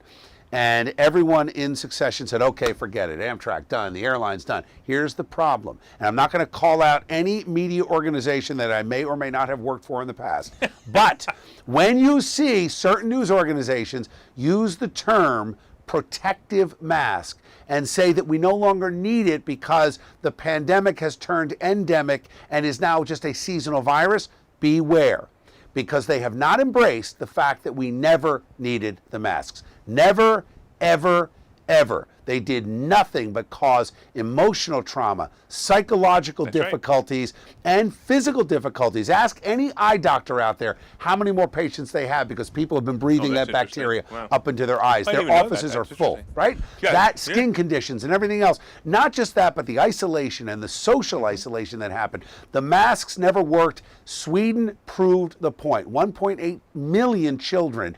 and everyone in succession said, okay, forget it. Amtrak, done. The airline's done. Here's the problem. And I'm not going to call out any media organization that I may or may not have worked for in the past. But when you see certain news organizations use the term protective mask and say that we no longer need it because the pandemic has turned endemic and is now just a seasonal virus, beware, because they have not embraced the fact that we never needed the masks. Never, ever, ever. They did nothing but cause emotional trauma, psychological difficulties, and physical difficulties. Ask any eye doctor out there how many more patients they have because people have been breathing that bacteria up into their eyes. Their offices are full, right? Yeah, that skin conditions and everything else. Not just that, but the isolation and the social isolation that happened. The masks never worked. Sweden proved the point. 1.8 million children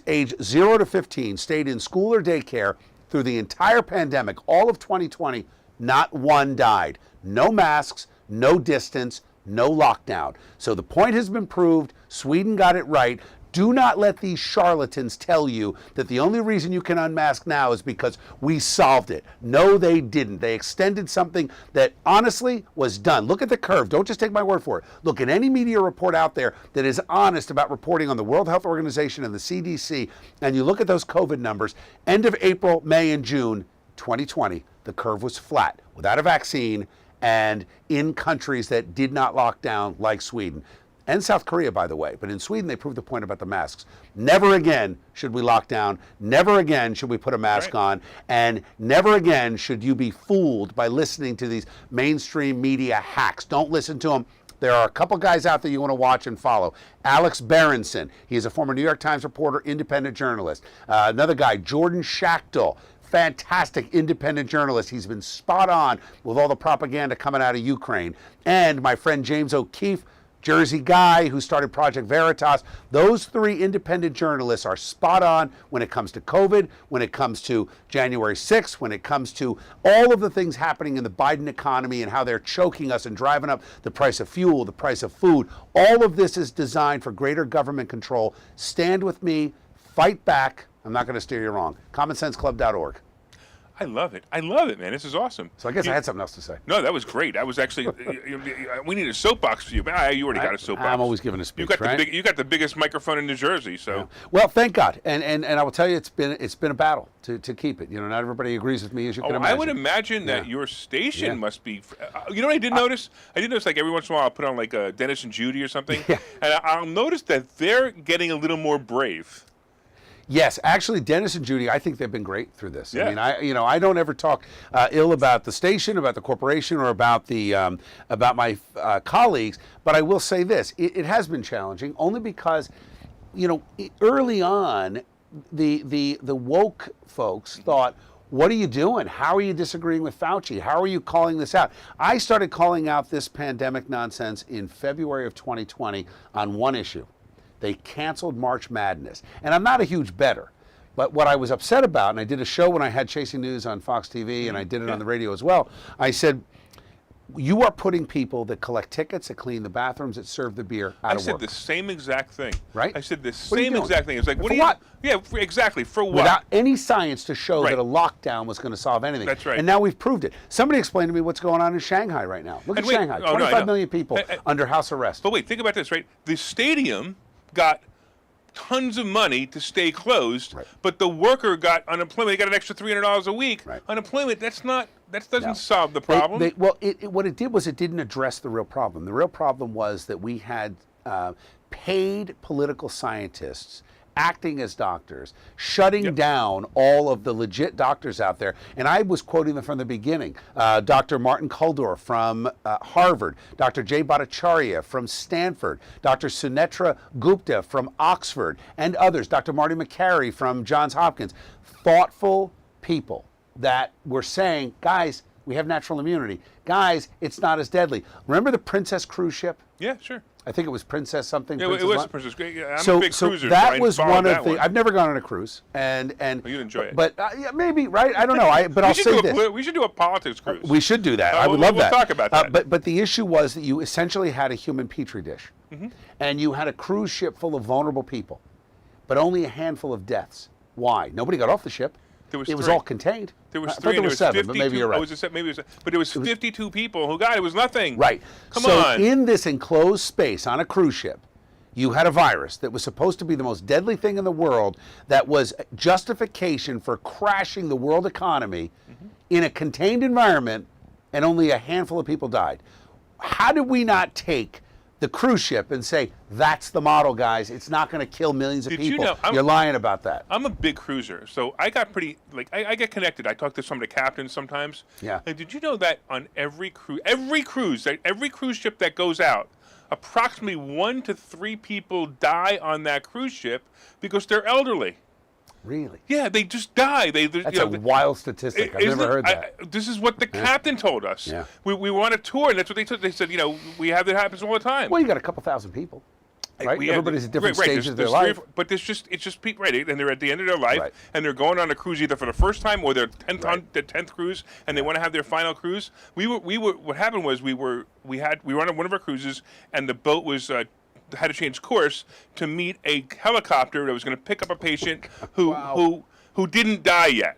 age 0 to 15 stayed in school or daycare through the entire pandemic, all of 2020. Not one died. No masks, no distance, no lockdown. So the point has been proved. Sweden got it right. Do not let these charlatans tell you that the only reason you can unmask now is because we solved it. No, they didn't. They extended something that honestly was done. Look at the curve. Don't just take my word for it. Look at any media report out there that is honest about reporting on the World Health Organization and the CDC, and you look at those COVID numbers, end of April, May, and June 2020, the curve was flat without a vaccine and in countries that did not lock down like Sweden. And South Korea, by the way. But in Sweden, they proved the point about the masks. Never again should we lock down. Never again should we put a mask on. And never again should you be fooled by listening to these mainstream media hacks. Don't listen to them. There are a couple guys out there you want to watch and follow. Alex Berenson. He is a former New York Times reporter, independent journalist. Another guy, Jordan Schachtel. Fantastic independent journalist. He's been spot on with all the propaganda coming out of Ukraine. And my friend James O'Keefe, Jersey guy who started Project Veritas. Those three independent journalists are spot on when it comes to COVID, when it comes to January 6th, when it comes to all of the things happening in the Biden economy and how they're choking us and driving up the price of fuel, the price of food. All of this is designed for greater government control. Stand with me, fight back. I'm not going to steer you wrong. CommonSenseClub.org. I love it. I love it, man. This is awesome. So I guess I had something else to say. No, that was great. I was actually, we need a soapbox for you. You already got a soapbox. I'm always giving a speech, you got the biggest microphone in New Jersey, so. Yeah. Well, thank God. And I will tell you, it's been a battle to keep it. You know, not everybody agrees with me, as you can imagine. I would imagine that your station must be, you know what I did notice? I did notice, like, every once in a while I'll put on, like, Dennis and Judy or something, and I'll notice that they're getting a little more brave. Yes, actually, Dennis and Judy, I think they've been great through this. Yeah. I mean, I don't ever talk ill about the station, about the corporation, or about my colleagues. But I will say this: it has been challenging, only because, early on, the woke folks thought, "What are you doing? How are you disagreeing with Fauci? How are you calling this out?" I started calling out this pandemic nonsense in February of 2020 on one issue. They canceled March Madness. And I'm not a huge bettor, but what I was upset about, and I did a show when I had Chasing News on Fox TV, and I did it on the radio as well, I said, you are putting people that collect tickets, that clean the bathrooms, that serve the beer out of work. I said the same exact thing. Right? I said the same exact thing. It's like, what? Yeah, exactly. For what? Without any science to show that a lockdown was going to solve anything. That's right. And now we've proved it. Somebody explained to me what's going on in Shanghai right now. Look at Shanghai. 25 million people under house arrest. But wait, think about this, right? The stadium got tons of money to stay closed, but the worker got unemployment. They got an extra $300 a week. Unemployment, that doesn't solve the problem. What it did was it didn't address the real problem. The real problem was that we had paid political scientists acting as doctors, shutting down all of the legit doctors out there. And I was quoting them from the beginning. Dr. Martin Kulldorff from Harvard, Dr. Jay Bhattacharya from Stanford, Dr. Sunetra Gupta from Oxford, and others, Dr. Marty McCary from Johns Hopkins. Thoughtful people that were saying, guys, we have natural immunity. Guys, it's not as deadly. Remember the Princess cruise ship? Yeah, sure. I think it was Princess something. Yeah, Princess it was Princess. Yeah, I'm a big cruiser. That was one of the. I've never gone on a cruise, and you enjoy it. But maybe, right? I don't know. But I'll say this: we should do a politics cruise. We should do that. I would love that. We'll talk about that. But the issue was that you essentially had a human petri dish, and you had a cruise ship full of vulnerable people, but only a handful of deaths. Why? Nobody got off the ship. It was all contained. There was three. There was 7, but maybe you're right. But it was 52 people who got it. It was nothing. Right. Come on. So in this enclosed space on a cruise ship, you had a virus that was supposed to be the most deadly thing in the world, that was justification for crashing the world economy in a contained environment, and only a handful of people died. How did we not take the cruise ship and say, that's the model, guys. It's not going to kill millions of Did people. you know, You're lying about that. I'm a big cruiser, so I got pretty, like, I get connected. I talk to some of the captains sometimes. Yeah. Like, did you know that on every cruise ship that goes out, approximately 1 to 3 people die on that cruise ship because they're elderly. Really? Yeah, they just die. That's a wild statistic. I've never heard that. This is what the captain told us. Yeah. We want a tour, and that's what they told. They said, we have that happens all the time. Well, you got a couple thousand people, right? Everybody's at different stages of their life. But it's just people, right? And they're at the end of their life, Right. and they're going on a cruise either for the first time or their 10th cruise, and they want to have their final cruise. What happened was we were on one of our cruises, and the boat was. Had to change course to meet a helicopter that was going to pick up a patient who didn't die yet,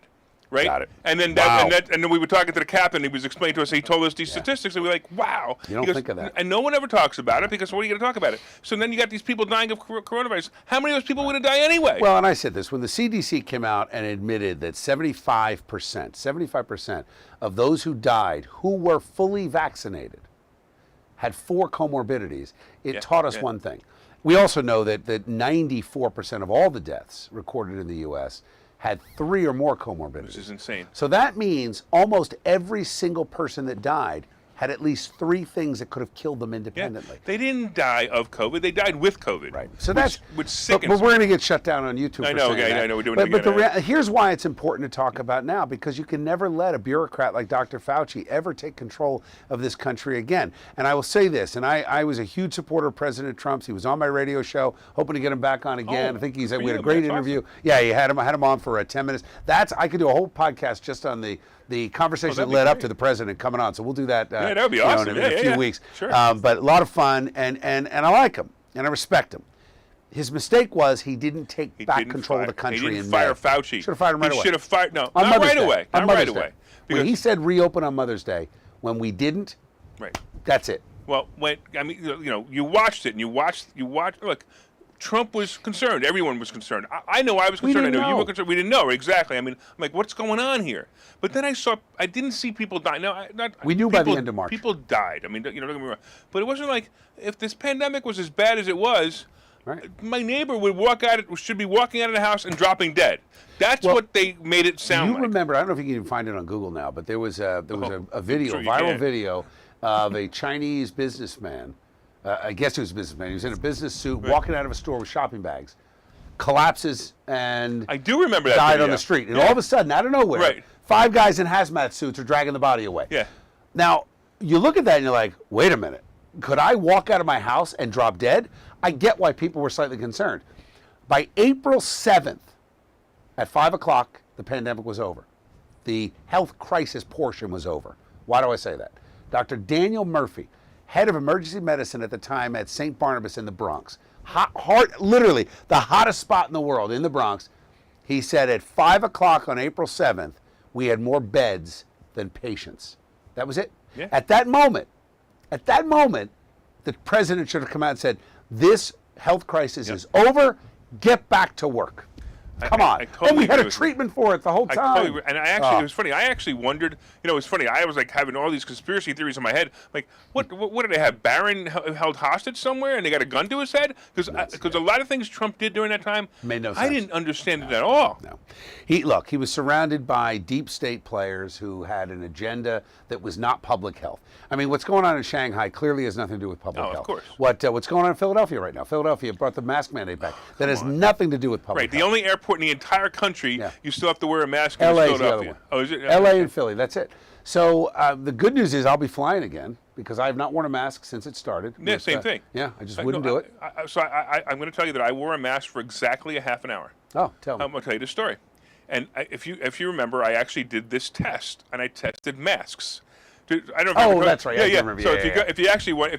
right? Got it. And then and then we were talking to the captain. He was explaining to us. He told us these statistics, and we were like, "Wow!" You don't think of that, and no one ever talks about it because what are you going to talk about it? So then you got these people dying of coronavirus. How many of those people would have died anyway? Well, and I said this when the CDC came out and admitted that 75% of those who died who were fully vaccinated had 4 comorbidities. It taught us one thing. We also know that 94% of all the deaths recorded in the U.S. had 3 or more comorbidities. This is insane. So that means almost every single person that died had at least 3 things that could have killed them independently. Yeah. They didn't die of COVID. They died with COVID. Right. So that's which sickens. But we're going to get shut down on YouTube. I for know. saying Okay, that. I know. We're doing it again. But here's why it's important to talk about now, because you can never let a bureaucrat like Dr. Fauci ever take control of this country again. And I will say this, and I was a huge supporter of President Trump's. He was on my radio show, hoping to get him back on again. I think we had a great interview. Awesome. Yeah, I had him on for 10 minutes. I could do a whole podcast just on the conversation that led up to the president coming on. So we'll do that. Yeah, that would be awesome. In a few weeks. Sure. But a lot of fun, and I like him, and I respect him. His mistake was he didn't take back control of the country. He didn't fire Fauci. Should have fired him right away. He should have fired. No, on not Mother's right Day. away. On Not Mother's right Day. away. When he said reopen on Mother's Day, when we didn't, right. That's it. Well, you watched it, and you watched. Look, Trump was concerned. Everyone was concerned. I know I was concerned. I know you were concerned. We didn't know exactly. I mean, I'm like, what's going on here? But then I didn't see people die. No, we knew by the end of March. People died. I mean, don't get me wrong. But it wasn't like if this pandemic was as bad as it was. Right. My neighbor should be walking out of the house and dropping dead. That's what they made it sound like. You remember? I don't know if you can even find it on Google now, but there was a video, sure viral video of a Chinese businessman. I guess he was a businessman. He was in a business suit, walking out of a store with shopping bags, collapses, and I do remember that died video. on the street. And all of a sudden, out of nowhere, 5 guys in hazmat suits are dragging the body away. Yeah. Now, you look at that and you're like, wait a minute. Could I walk out of my house and drop dead? I get why people were slightly concerned. By April 7th, at 5 o'clock, the pandemic was over. The health crisis portion was over. Why do I say that? Dr. Daniel Murphy, head of emergency medicine at the time at St. Barnabas in the Bronx, literally the hottest spot in the world in the Bronx, he said at 5 o'clock on April 7th, we had more beds than patients. That was it. Yeah. At that moment, the president should have come out and said, this health crisis is over, get back to work. Come on. Totally and we had a agree treatment for it the whole time. And it was funny. I actually wondered, it was funny. I was like having all these conspiracy theories in my head. Like, what did they have? Barron held hostage somewhere and they got a gun to his head? Because a lot of things Trump did during that time, made no sense. I didn't understand it at all. No. He was surrounded by deep state players who had an agenda that was not public health. I mean, what's going on in Shanghai clearly has nothing to do with public health. Of course. What's going on in Philadelphia right now? Philadelphia brought the mask mandate back. That has nothing to do with public health. Right. The only airport in the entire country you still have to wear a mask in LA Philadelphia. is the other one. Oh, is it? LA and Philly, that's it. So the good news is I'll be flying again because I have not worn a mask since it started. Yeah, same thing. Yeah, I just wouldn't do it. I'm going to tell you that I wore a mask for exactly a half an hour. Oh, tell me. I'm going to tell you the story. And if you remember, I actually did this test, and I tested masks. I don't know if that's right. Yeah. Remember. So if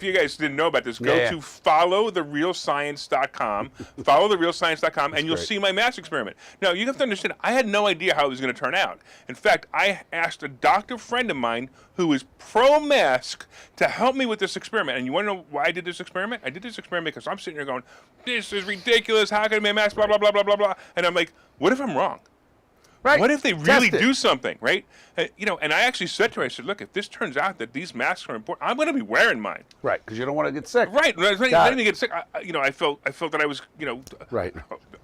you guys didn't know about this, go to followtherealscience.com, followtherealscience.com, and you'll see my mask experiment. Now, you have to understand, I had no idea how it was going to turn out. In fact, I asked a doctor friend of mine who is pro-mask to help me with this experiment. And you want to know why I did this experiment? I did this experiment because I'm sitting here going, this is ridiculous. How can I make a mask, blah, blah, blah, blah, blah, blah. And I'm like, what if I'm wrong? Right. What if they really Test it. do something, right? You know, and I actually said to her, I said, look, if this turns out that these masks are important, I'm going to be wearing mine. Right, because you don't want to get sick. Right. I Got didn't it. get sick. You know, I felt that I was, you know, Right.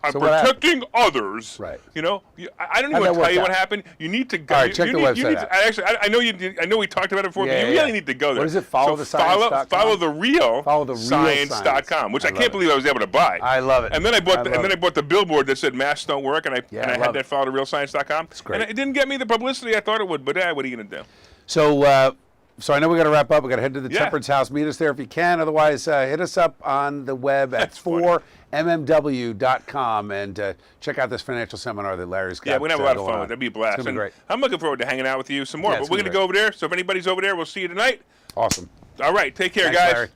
I'm So what happened? protecting others. Right. You know, I don't How'd even that tell work you out? what happened. You need to go. All right, check the website out. I know you. I know we talked about it before, Yeah, but you yeah. really need to go there. What is it? Follow the science.com? Follow the real. Follow the real science.com, which I love can't it. believe I was able to buy. I love it. And then I bought love it. the billboard that said masks don't work, and I Yeah, I had love that it. follow the real science.com. It's great. And it didn't get me the publicity I thought it would, but what are you gonna do? So, so I know we got to wrap up. We got to head to the Yeah. Temperance House. Meet us there if you can. Otherwise, hit us up on the web at That's funny. 4mmw.com and check out this financial seminar that Larry's got. Yeah, we're gonna have a lot of going fun on. with it. That'd be a blast. It's gonna be And great. I'm looking forward to hanging out with you some more. Yeah, but it's we're gonna gonna be go over there. So if anybody's over there, we'll see you tonight. Awesome. All right, take care, Thanks, guys. Larry.